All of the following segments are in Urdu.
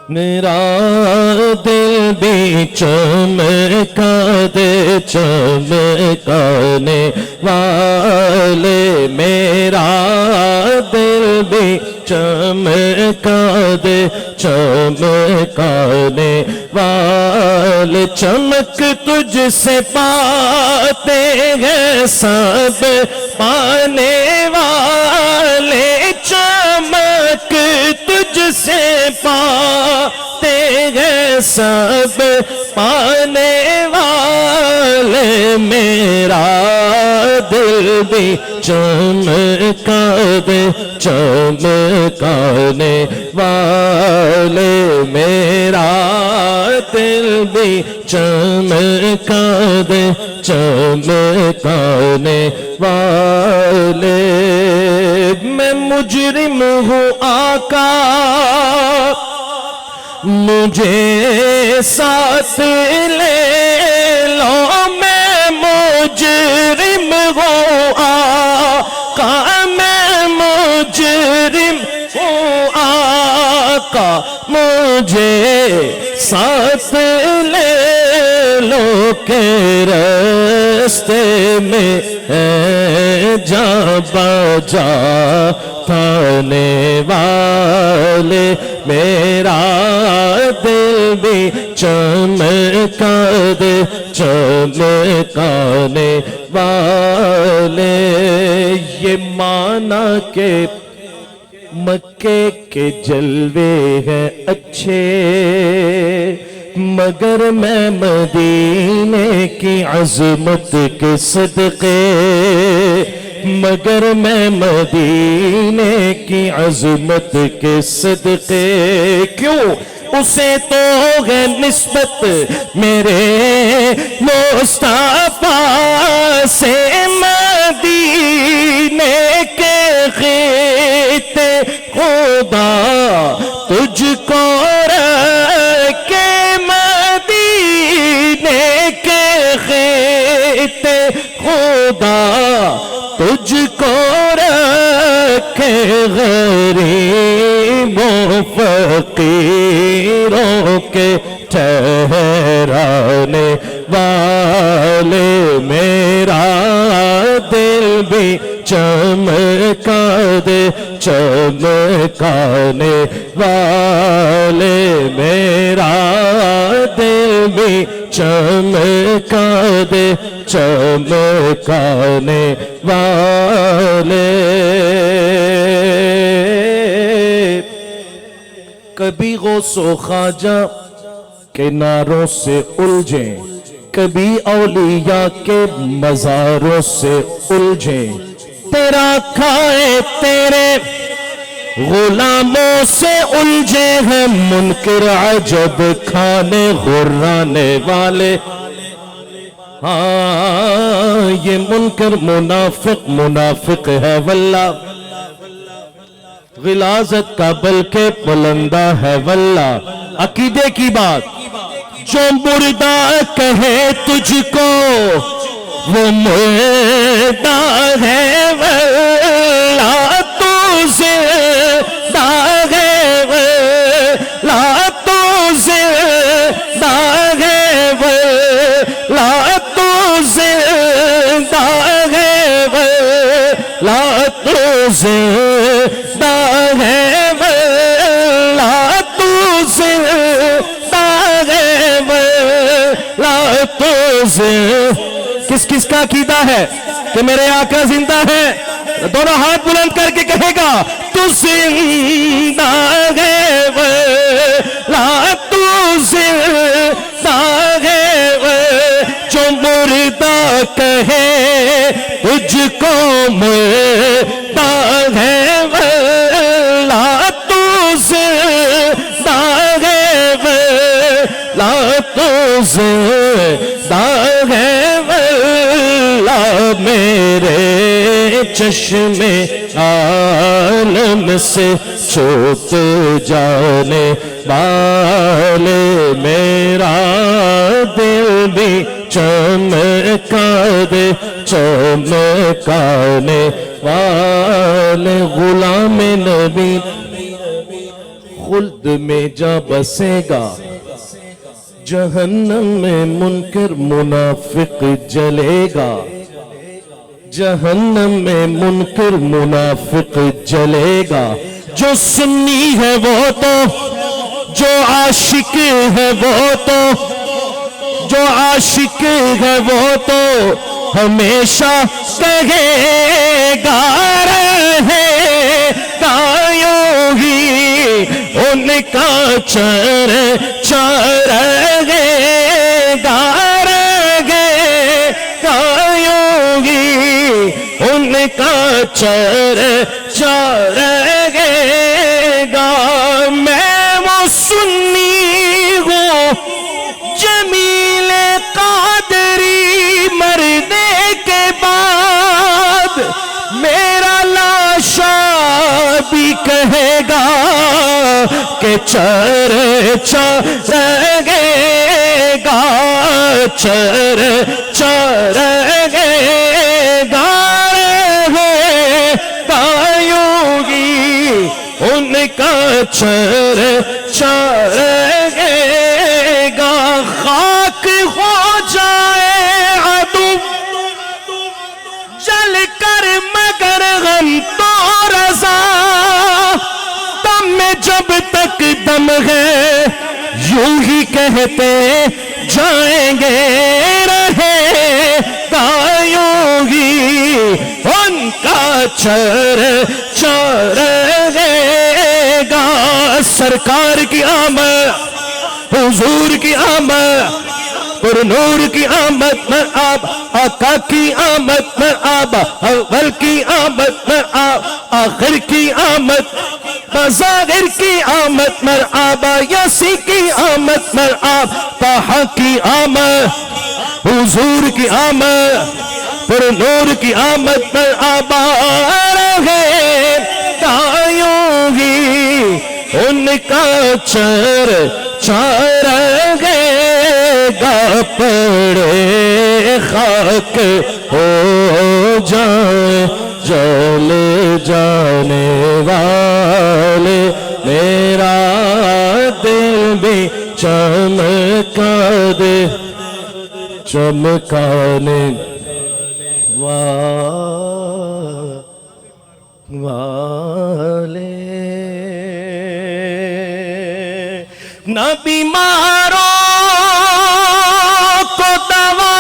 میرا دل بھی چمکا دے چمکانے والے، میرا دل بھی چمکا دے چمکانے والے، چمک تجھ سے پاتے ہیں سب پانے والے، چمک تجھ سے پاتے ہیں سب پانے والے، میرا دل بھی چمکا دے چمکانے والے، میرا دل بھی چمکا دے چمکانے والے، میں مجرم ہوں آقا مجھے ساتھ لے لو، میں مجرم ہوں آقا، میں مجرم ہوں آقا، مجھے ساتھ لے لو کہ راستے میں ہے جاں بجا تھانے والے، میرا دل بھی چمکا دے چمکانے والے، یہ مانا کہ مکے کے جلوے ہیں اچھے، مگر میں مدینے کی عظمت کے صدقے، مگر میں مدینے کی عظمت کے صدقے، کیوں اسے تو ہے نسبت میرے مصطفیٰ سے، مدینے کے خطے خدا تجھ کو رکھے، مدینے کے خطے خدا تجھ کو رکھے، غریبوں فقیروں کے ٹھہرانے والے، میرا دل بھی چمکا دے چمکانے والے، میرا دل بھی چمکا دے چمکانے والے، کبھی غوث و خواجہ کے نعروں سے الجھیں، کبھی اولیاء کے مزاروں سے الجھیں، تیرا کھائے تیرے غلاموں سے الجھے ہیں، منکر عجب کھانے غرانے والے، ہاں یہ منکر منافق ہے واللہ، غلاظت کا بلکہ بلندہ ہے واللہ، عقیدے کی بات، جو مردہ کہے تجھ کو وہ مردہ ہے واللہ، تو زندہ ہے واللہ، تو زندہ ہے واللہ، تو زندہ ہے واللہ، تو زندہ ہے واللہ، تو زندہ ہے واللہ، تو زندہ، کس کس کا عقیدہ ہے کہ میرے آقا زندہ ہے؟ دونوں ہاتھ بلند کر کے کہے گا، تو زندہ ہے واللہ، تو زندہ ہے واللہ، جو مردہ کہے تجھ کو مردہ ہے واللہ، تو زندہ ہے واللہ، تو زندہ ہے واللہ، میرے چشم عالم سے چھوٹ جانے والے، میرا دل بھی چمکا دے چمکانے والے، غلام نبی خلد میں جا بسے گا، جہنم میں منکر منافق جلے گا، جہنم میں منکر منافق جلے گا۔ جو سنی ہے وہ تو، جو عاشق ہے وہ تو، جو عاشق ہے وہ تو ہمیشہ کہے گا، رہے گا یوں ہی ان کا چرچا، رہے گا، رہے گا یوں ہی ان کا چرچا رہے گا۔ میں وہ سنی ہوں جمیل قادری، مرنے کے بعد میرا لاشا بھی کہے گا کہ چرچا رہے گا، چرچا رہے گا، رہے گا یوں ہی ان کا چرچا رہے گا۔ خاک ہو جائے عدو جل کر مگر غم تو رضا، دم میں جب تک دم ہے یوں ہی کہتے جائیں گے، رہے گا یوں ہی ان کا چرچا رہے گا۔ سرکار کی آمد، حضور کی آمد، پر نور کی آمد میں آب، آقا کی آمد میں آب، اول کی آمد میں آب، آخر کی آمد، بظاہر کی آمد میں آب، یاسی کی آمد میں آب، طٰہٰ کی آمد، حضور کی آمد، پر نور کی آمد میں آب، رہے گا یوں ہی ان کا چرچا رہے گا۔ پڑے خاک ہو جائیں جل جانے والے، میرا دل بھی چمکا دے، چمکانے والے۔ نہ بیماروں کو دوا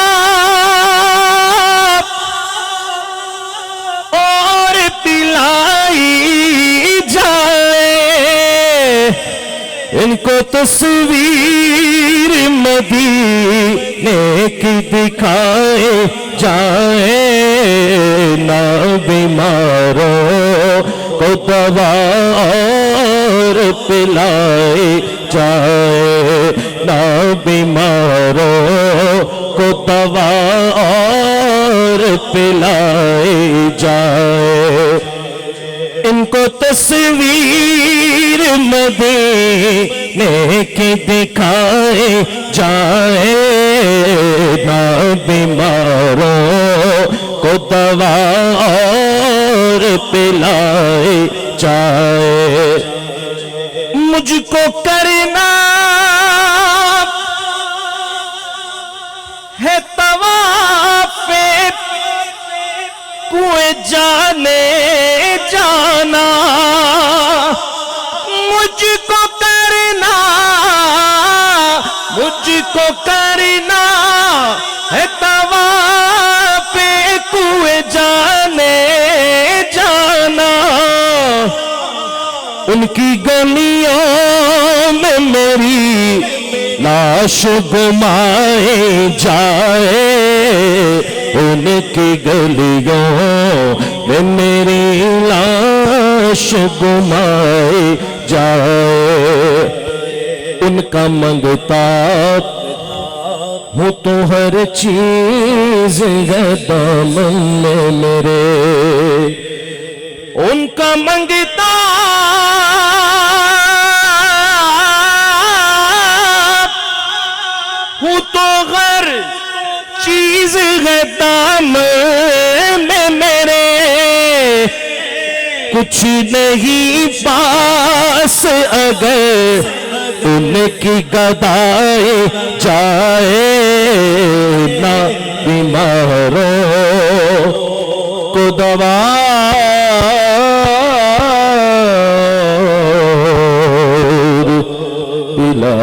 اور پلائی جائے، ان کو تصویر مدینے کی دکھائے جائے، نہ بیماروں کو دوا اور پلائی جائے، نہ بیماروں کو دوا اور پلائی جائے، ان کو تصویر مدینے کی دکھائے جائے، نہ بیماروں کو دوا اور پلائی جائے۔ مجھ کو کرنا ہے طواف کوئے جانے جانا، مجھ کو کرنا، مجھ کو کرنا ہے طواف کوئے جانے جانا، ان کی گلیوں میں میری لاش گمائے جائے، ان کی گلیوں میں میری لاش گمائے جائے، ان کا منگتا ہوں تو ہر چیز ہے دامن میں میرے، ان کا منگتا ہوں تو ہر چیز ہے دامن میں میرے، کچھ نہیں پاس اگر ان کی گدائی جائے نہ بیماروں کو دوا پلا